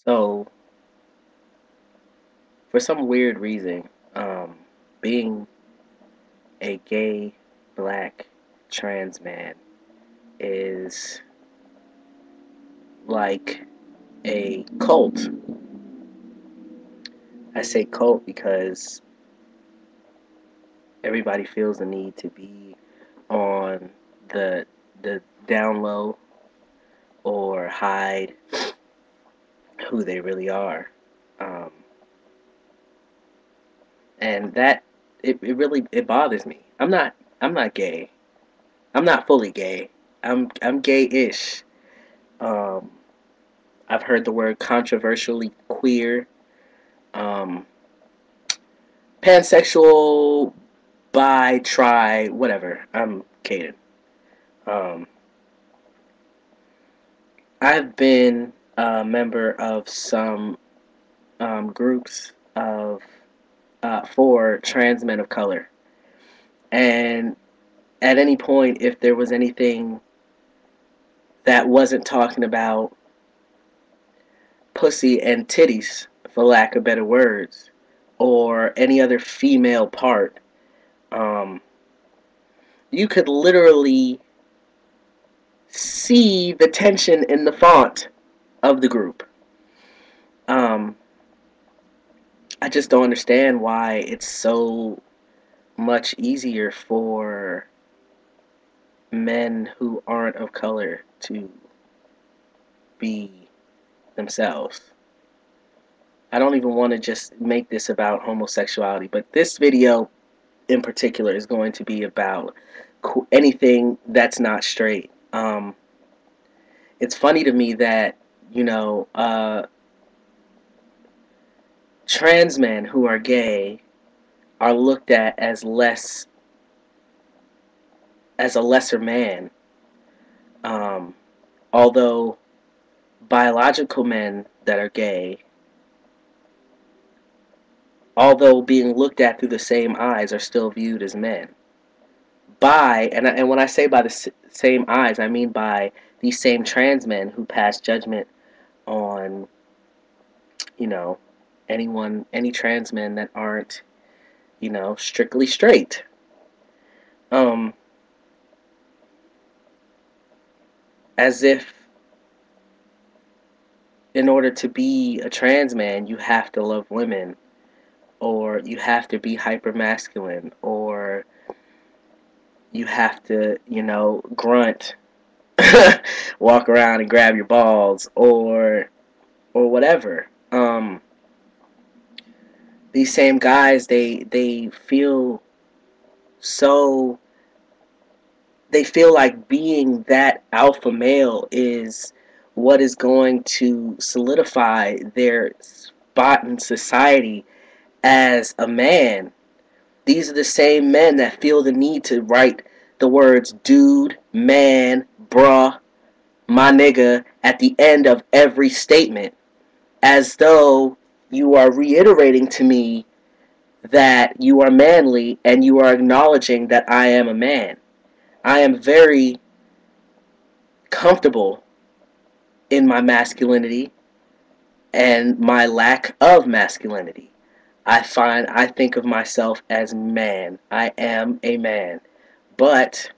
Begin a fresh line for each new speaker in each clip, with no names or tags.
So, for some weird reason, being a gay, black, trans man is like a cult. I say cult because everybody feels the need to be on the the down low or hide who they really are. Um, and that it really it bothers me. I'm not gay. I'm not fully gay. I'm gay-ish. Um, I've heard the word controversially queer, um, pansexual, bi, tri, whatever. I'm Caden. Um, I've been a member of some groups of for trans men of color, and at any point, if there was anything that wasn't talking about pussy and titties, for lack of better words, or any other female part, um, you could literally see the tension in the font of the group. Um, I just don't understand why it's so much easier for men who aren't of color to be themselves. I don't even want to just make this about homosexuality, but this video in particular is going to be about anything that's not straight. It's funny to me that, you know, trans men who are gay are looked at as a lesser man. Um, although biological men that are gay, although being looked at through the same eyes, are still viewed as men. And when I say by the same eyes, I mean by these same trans men who pass judgment on, you know, any trans men that aren't, strictly straight. Um, as if in order to be a trans man, you have to love women, or you have to be hyper masculine, or you have to, grunt, walk around and grab your balls, or whatever. These same guys, they feel so they feel like being that alpha male is what is going to solidify their spot in society as a man. These are the same men that feel the need to write the words dude, man, bruh, my nigga at the end of every statement, as though you are reiterating to me that you are manly and you are acknowledging that I am a man. I am very comfortable in my masculinity and my lack of masculinity. I think of myself as man. I am a man. But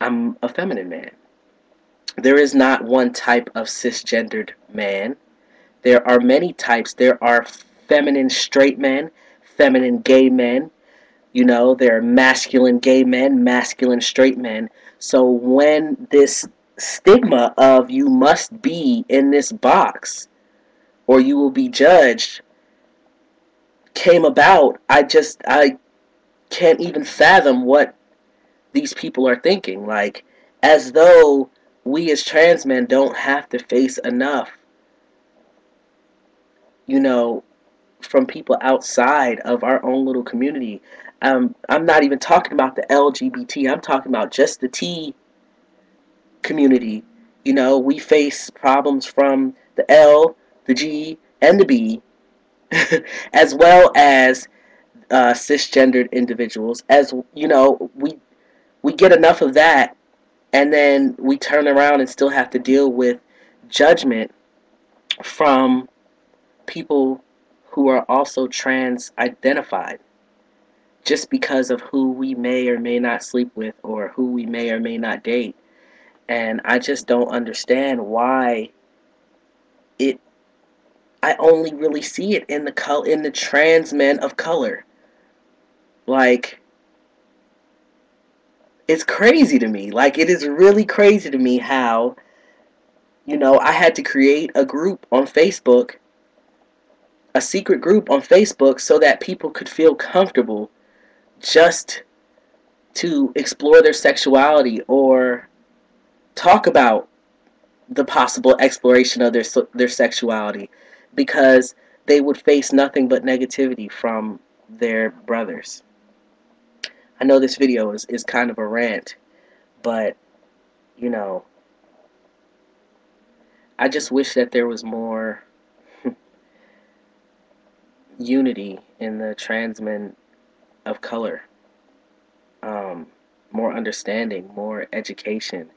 I'm a feminine man. There is not one type of cisgendered man. There are many types. There are feminine straight men, feminine gay men. There are masculine gay men, masculine straight men. So when this stigma of you must be in this box or you will be judged came about, I can't even fathom what these people are thinking. Like, as though we as trans men don't have to face enough, you know, from people outside of our own little community. I'm not even talking about the LGBT. I'm talking about just the T community. We face problems from the L, the G, and the B, as well as cisgendered individuals. As we get enough of that, and then we turn around and still have to deal with judgment from people who are also trans identified just because of who we may or may not sleep with or who we may or may not date. And I just don't understand why it I only really see it in the trans men of color. Like, it's crazy to me. Like, it is really crazy to me how, I had to create a group on Facebook, a secret group on Facebook, so that people could feel comfortable just to explore their sexuality or talk about the possible exploration of their sexuality, because they would face nothing but negativity from their brothers. I know this video is kind of a rant, but you know, I just wish that there was more unity in the trans men of color, um, more understanding, more education.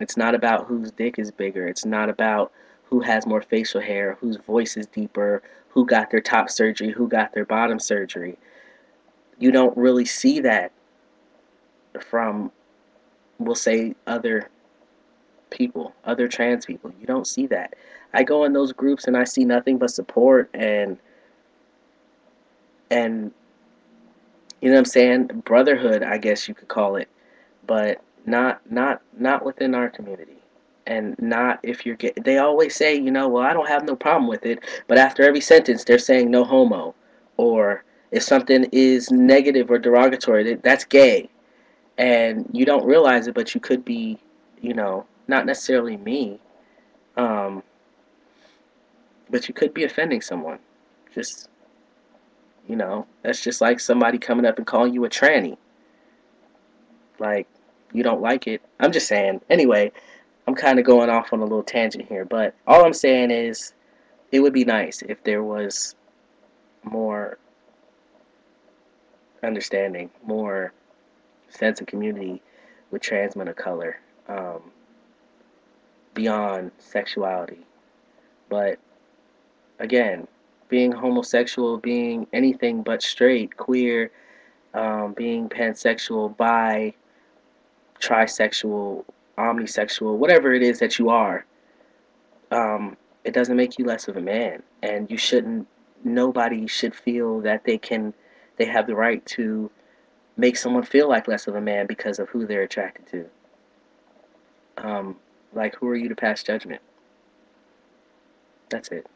It's not about whose dick is bigger. It's not about who has more facial hair, whose voice is deeper, who got their top surgery, who got their bottom surgery. You don't really see that from, we'll say, other people, other trans people. You don't see that. I go in those groups and I see nothing but support and you know what I'm saying, brotherhood, I guess you could call it, but not within our community. And not if you're gay. They always say, well, I don't have no problem with it, but after every sentence they're saying no homo, or if something is negative or derogatory, that's gay. And you don't realize it, but you could be, not necessarily me, um, but you could be offending someone. Just, that's just like somebody coming up and calling you a tranny. Like, you don't like it. I'm just saying. Anyway, I'm kind of going off on a little tangent here, but all I'm saying is it would be nice if there was more understanding, more sense of community with trans men of color, beyond sexuality. But again, being homosexual, being anything but straight, queer, being pansexual, bi, trisexual, omnisexual, whatever it is that you are, it doesn't make you less of a man. And you shouldn't, nobody should feel that they have the right to make someone feel like less of a man because of who they're attracted to. Like, who are you to pass judgment? That's it.